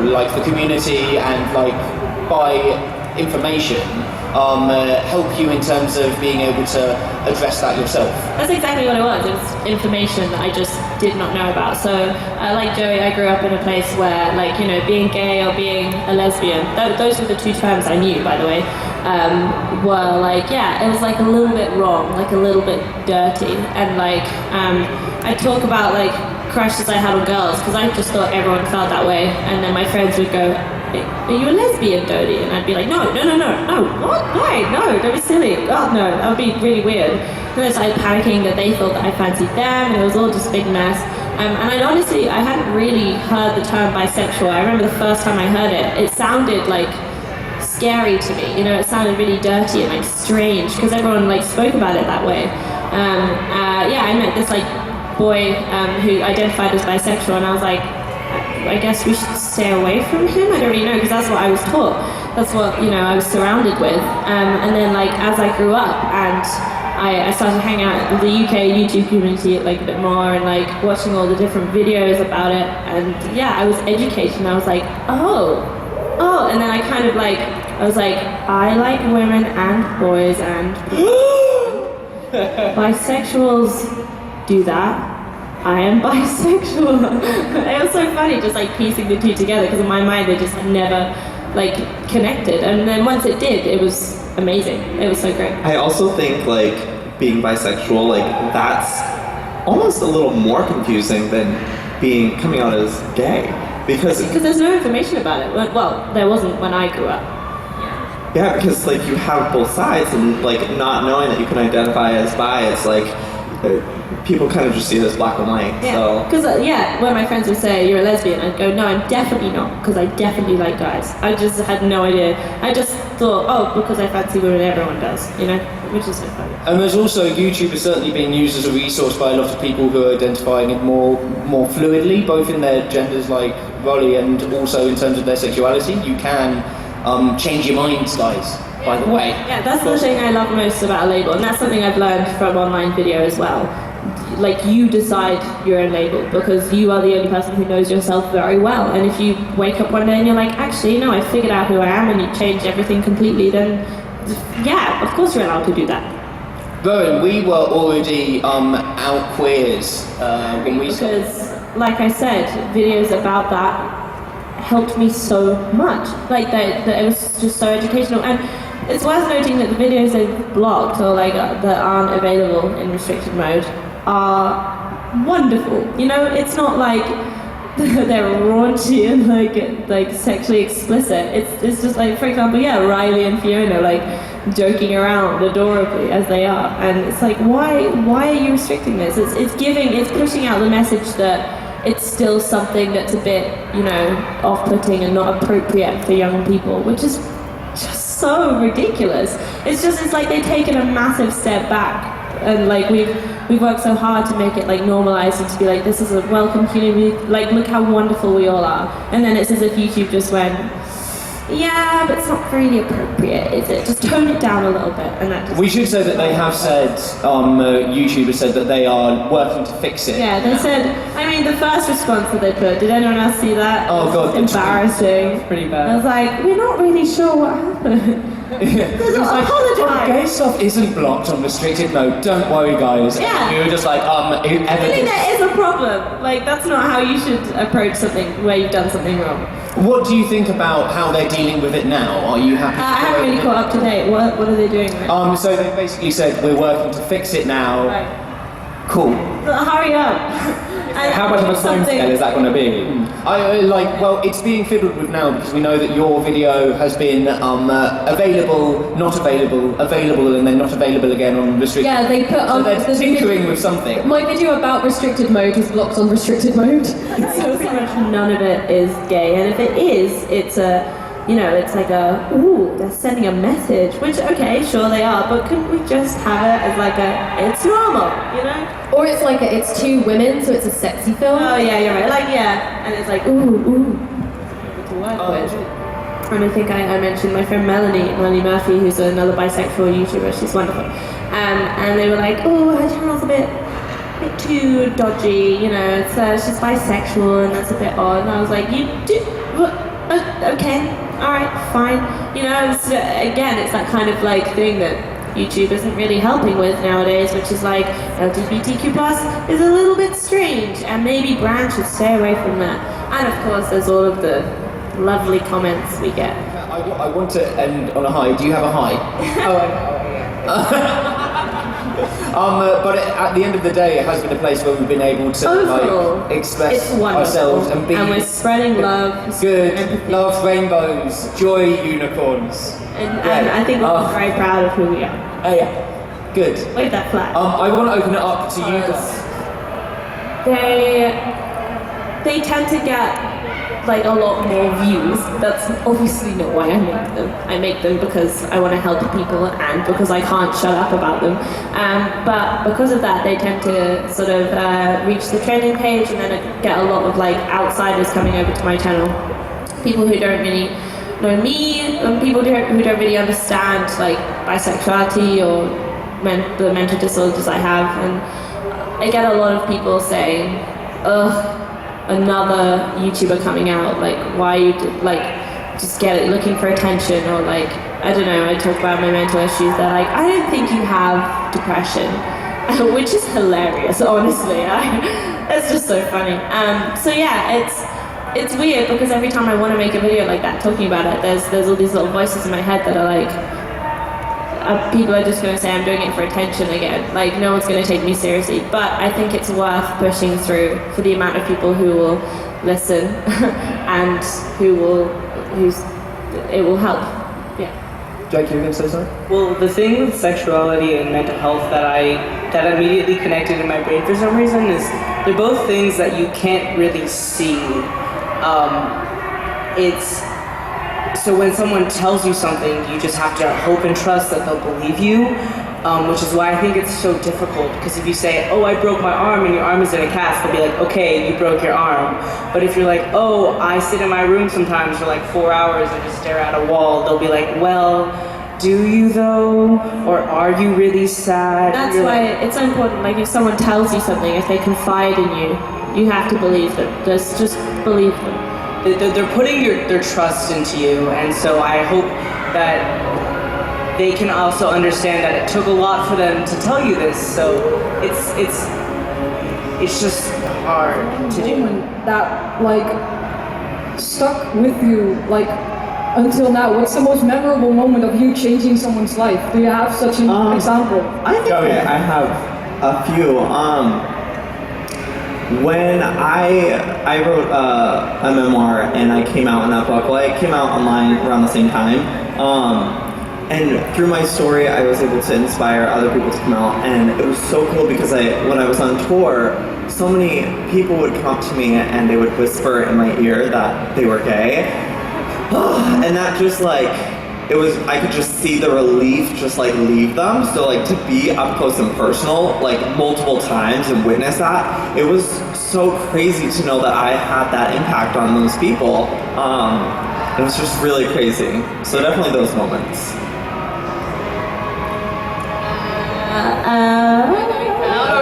like the community and like by information help you in terms of being able to address that yourself? That's exactly what it was. It was information that I just did not know about. So, like Joey, I grew up in a place where, like, you know, being gay or being a lesbian, those were the two terms I knew, by the way, were like, yeah, it was like a little bit wrong, like a little bit dirty. And like, I talk about like crushes I had on girls because I just thought everyone felt that way. And then my friends would go, are you a lesbian, Dodie? And I'd be like, no, what? Why? No, don't be silly. God, no, that would be really weird. And then I started panicking that they thought that I fancied them, and it was all just a big mess. And I hadn't really heard the term bisexual. I remember the first time I heard it, it sounded like scary to me. You know, it sounded really dirty and like strange because everyone like spoke about it that way. I met this like boy who identified as bisexual, and I was like, I guess we should stay away from him. I don't really know, because that's what I was taught. That's what, you know, I was surrounded with. And then like as I grew up and I started hanging out with the UK YouTube community like a bit more and like watching all the different videos about it. And yeah, I was educated and I was like, oh. And then I kind of like, I was like, I like women and boys and bisexuals do that. I am bisexual. It was so funny just like piecing the two together because in my mind they just never like connected, and then once it did, it was amazing. It was so great. I also think like being bisexual, like that's almost a little more confusing than coming out as gay because there's no information about it. Well, there wasn't when I grew up. Yeah, because like you have both sides, and like not knowing that you can identify as bi, it's like people kind of just see it as black and white. Yeah. So because when my friends would say you're a lesbian, I'd go, no, I'm definitely not, because I definitely like guys. I just had no idea. I just thought, because I fancy women, everyone does, you know, which is so funny. And there's also YouTube is certainly being used as a resource by a lot of people who are identifying it more fluidly, both in their genders like Roly and also in terms of their sexuality. You can change your minds, guys. By the way. Yeah, that's the thing I love most about a label, and that's something I've learned from online video as well. Like, you decide your own label because you are the only person who knows yourself very well, and if you wake up one day and you're like, actually, no, I figured out who I am, and you change everything completely, then yeah, of course you're allowed to do that. Rowan, we were already out queers when we... Because, like I said, videos about that helped me so much. Like, that it was just so educational. And it's worth noting that the videos they've blocked or like that aren't available in restricted mode are wonderful. You know, it's not like they're raunchy and like sexually explicit. It's just like, for example, Riley and Fiona like joking around adorably as they are, and it's like, why are you restricting this? It's pushing out the message that it's still something that's a bit, you know, off-putting and not appropriate for young people, which is just so ridiculous. It's like they've taken a massive step back, and like we've worked so hard to make it like normalized and to be like, this is a welcome community, like look how wonderful we all are, and then it's as if YouTube just went, yeah, but it's not really appropriate, is it? Just tone it down a little bit, and that just... We should say that they have said, YouTube has said that they are working to fix it. Yeah, they said, I mean, the first response that they put, did anyone else see that? Oh god, it's embarrassing. Pretty bad. I was like, we're not really sure what happened. Apologise. Gay stuff isn't blocked on restricted mode, don't worry guys. Yeah. You were just like, I think there is a problem. Like, that's not how you should approach something where you've done something wrong. What do you think about how they're dealing with it now? Are you happy? I haven't really caught up to date. What are they doing right? So they basically said, we're working to fix it now. Right. Cool. Hurry up. How much of a time scale is that going to be? It's being fiddled with now because we know that your video has been available, not available, available, and then not available again on restricted. Yeah, they put on. So they're tinkering with something. My video about restricted mode is blocked on restricted mode. So pretty much none of it is gay, and if it is, it's it's like they're sending a message, which, okay, sure they are, but couldn't we just have it as like it's normal, you know? Or it's like it's two women, so it's a sexy film. Oh yeah, you're right, and it's like, ooh. To work with. And I think I mentioned my friend Melanie Murphy, who's another bisexual YouTuber, she's wonderful. And they were like, her channel's a bit too dodgy, you know, she's bisexual and that's a bit odd. And I was like, fine. You know, it's, again, it's that kind of like thing that YouTube isn't really helping with nowadays, which is like LGBTQ plus is a little bit strange, and maybe brands should stay away from that. And of course, there's all of the lovely comments we get. I want to end on a high. Do you have a high? But at the end of the day, it has been a place where we've been able to like express ourselves and be. And we're spreading love. Good, empathy. love, rainbows, joy, unicorns. And I think we're very proud of who we are. Oh yeah, good. Wave that flag. I want to open it up to you guys. They tend to get like a lot more views. That's obviously not why I make them. I make them because I want to help people and because I can't shut up about them. But because of that, they tend to sort of reach the trending page, and then I get a lot of like outsiders coming over to my channel. People who don't really know me, and people who don't really understand like bisexuality or the mental disorders I have. And I get a lot of people saying, ugh, another YouTuber coming out, like why are you just looking for attention, or like, I don't know, I talk about my mental issues, they're like, I don't think you have depression, which is hilarious, honestly. It's just so funny. So yeah, it's weird because every time I want to make a video like that talking about it, there's all these little voices in my head that are like, people are just going to say I'm doing it for attention again. Like, no one's going to take me seriously. But I think it's worth pushing through for the amount of people who will listen and it will help. Yeah. Jake, you were going to say something? Well, the thing with sexuality and mental health that immediately connected in my brain for some reason is they're both things that you can't really see. So when someone tells you something, you just have to hope and trust that they'll believe you, which is why I think it's so difficult, because if you say, oh, I broke my arm and your arm is in a cast, they'll be like, okay, you broke your arm. But if you're like, oh, I sit in my room sometimes for like 4 hours and just stare at a wall, they'll be like, well, do you though? Or are you really sad? That's why it's so important, like if someone tells you something, if they confide in you, you have to believe them. Just believe them. They're putting their trust into you, and so I hope that they can also understand that it took a lot for them to tell you this. So it's just hard to do. That like stuck with you like until now. What's the most memorable moment of you changing someone's life? Do you have such an example? I think I have a few. When I wrote a memoir and I came out in that book, well, I came out online around the same time, and through my story I was able to inspire other people to come out, and it was so cool because when I was on tour, so many people would come up to me and they would whisper in my ear that they were gay, and that just like, I could just see the relief just like leave them. So like to be up close and personal like multiple times and witness that, it was so crazy to know that I had that impact on those people. It was just really crazy. So definitely those moments.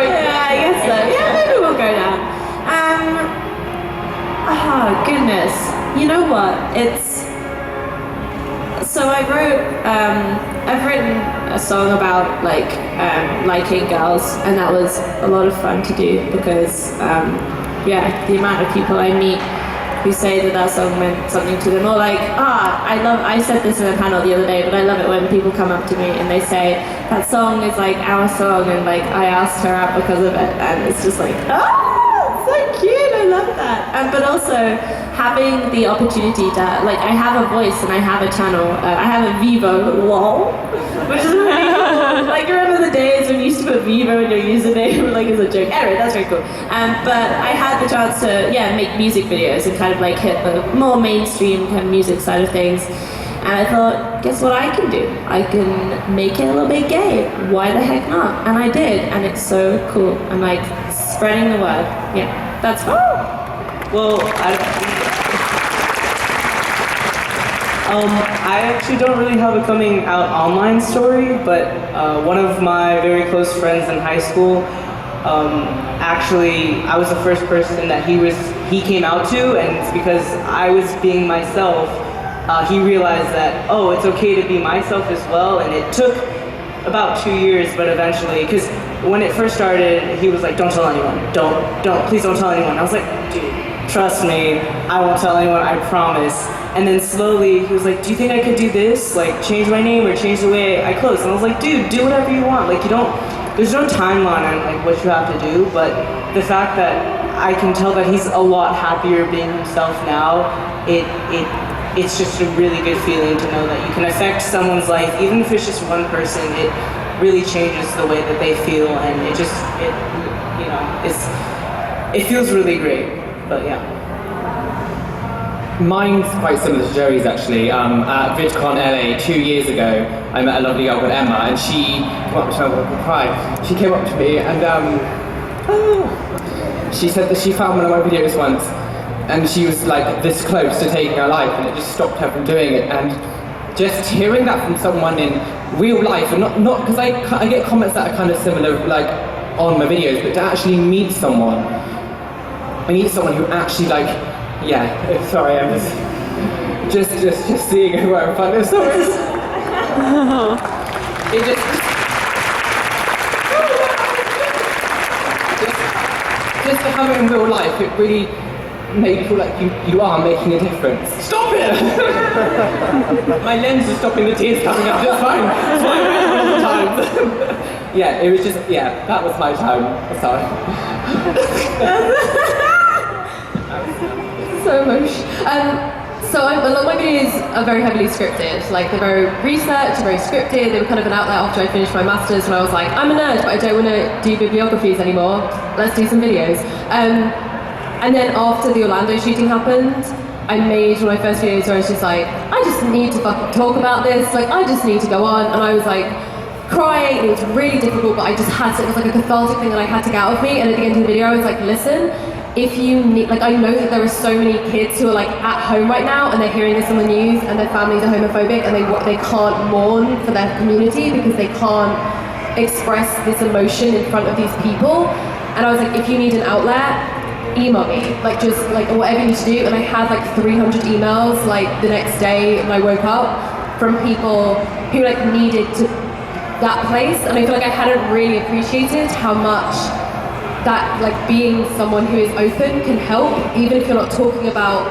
Yeah, I guess so. Yeah, maybe we'll go down. Oh goodness. You know what? So I've written a song about like liking girls, and that was a lot of fun to do because the amount of people I meet who say that song meant something to them, or like I said this in a panel the other day, but I love it when people come up to me and they say that song is like our song, and like I asked her out because of it, and it's just like so cute, I love that. But also having the opportunity to, like, I have a voice and I have a channel, I have a Vivo, lol, which is really cool. Like, remember the days when you used to put Vivo in your username, like, as a joke? Anyway, that's very cool. But I had the chance to, make music videos and kind of, like, hit the more mainstream kind of music side of things. And I thought, guess what I can do? I can make it a little bit gay. Why the heck not? And I did, and it's so cool. I'm, like, spreading the word. Yeah, that's fun. Well, I actually don't really have a coming out online story, but one of my very close friends in high school, actually, I was the first person that he came out to, and it's because I was being myself he realized that, oh, it's okay to be myself as well. And it took about 2 years, but eventually, because when it first started, he was like, don't tell anyone, please don't tell anyone. I was like, dude, trust me, I won't tell anyone, I promise. And then slowly, he was like, do you think I could do this? Like, change my name or change the way I clothe? And I was like, dude, do whatever you want. Like, there's no timeline on like what you have to do, but the fact that I can tell that he's a lot happier being himself now, it's just a really good feeling to know that you can affect someone's life, even if it's just one person. It really changes the way that they feel, and it feels really great. But yeah. Mine's quite similar to Joey's actually. At VidCon LA 2 years ago, I met a lovely girl called Emma, and she came up to me, I cried. She came up to me and she said that she found one of my videos once, and she was like this close to taking her life, and it just stopped her from doing it. And just hearing that from someone in real life, and not because I get comments that are kind of similar like on my videos, but to actually meet someone who actually like, yeah, sorry, I'm just seeing her where I'm finding stories. It just to have it in real life, it really made me feel like you are making a difference. Stop it! My lens is stopping the tears coming out, it's fine. That's why I wait all the time. Yeah, it was just, that was my time. Sorry. So emotional. So a lot of my videos are very heavily scripted. Like, they're very researched, very scripted. They were kind of an outlet after I finished my masters, when I was like, I'm a nerd, but I don't want to do bibliographies anymore. Let's do some videos. And then after the Orlando shooting happened, I made one of my first videos where I was just like, I just need to fucking talk about this. Like, I just need to go on. And I was like crying, and it was really difficult, but I just had to, it was like a cathartic thing that I had to get out of me. And at the end of the video, I was like, listen, if you need, like, I know that there are so many kids who are like at home right now, and they're hearing this on the news, and their families are homophobic, and they can't mourn for their community because they can't express this emotion in front of these people. And I was like, if you need an outlet, email me, like, just like whatever you need to do. And I had like 300 emails like the next day when I woke up from people who like needed to that place, and I feel like I hadn't really appreciated how much that, like, being someone who is open can help, even if you're not talking about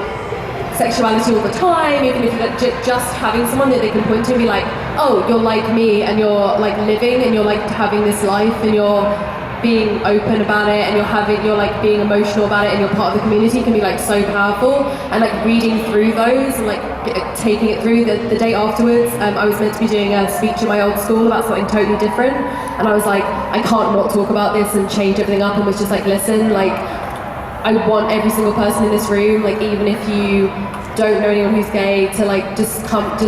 sexuality all the time, even if you're just having someone that they can point to and be like, oh, you're like me, and you're like living, and you're like having this life, and you're being open about it, and you're like being emotional about it, and you're part of the community, can be like so powerful. And like reading through those and like taking it through the day afterwards, I was meant to be doing a speech at my old school about something totally different, and I was like, I can't not talk about this and change everything up, and was just like, listen, like, I want every single person in this room, like, even if you don't know anyone who's gay, to like just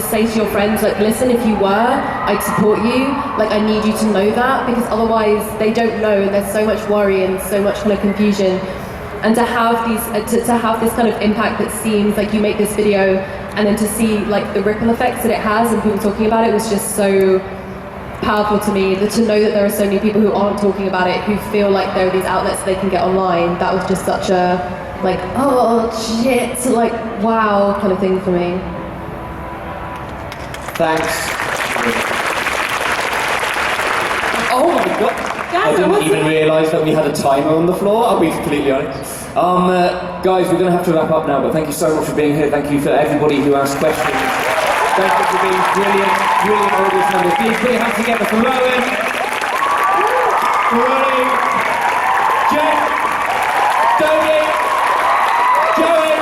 say to your friends, like, listen, if you were, I'd support you. Like, I need you to know that, because otherwise they don't know, and there's so much worry and so much kind of confusion. And to have these to have this kind of impact that seems like you make this video, and then to see like the ripple effects that it has and people talking about it, was just so powerful to me. To know that there are so many people who aren't talking about it, who feel like there are these outlets they can get online, that was just such a, like, oh shit, like, wow kind of thing for me. Thanks. Oh my god! I didn't even realise that we had a timer on the floor, I'll be completely honest. Guys, we're going to have to wrap up now, but thank you so much for being here. Thank you for everybody who asked questions. Thank you for being brilliant audience members. Please put your hands together for Rowan, for Roly, Jen, Dodie, Joey.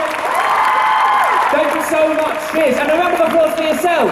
Thank you so much. Cheers. And a round of applause for yourself.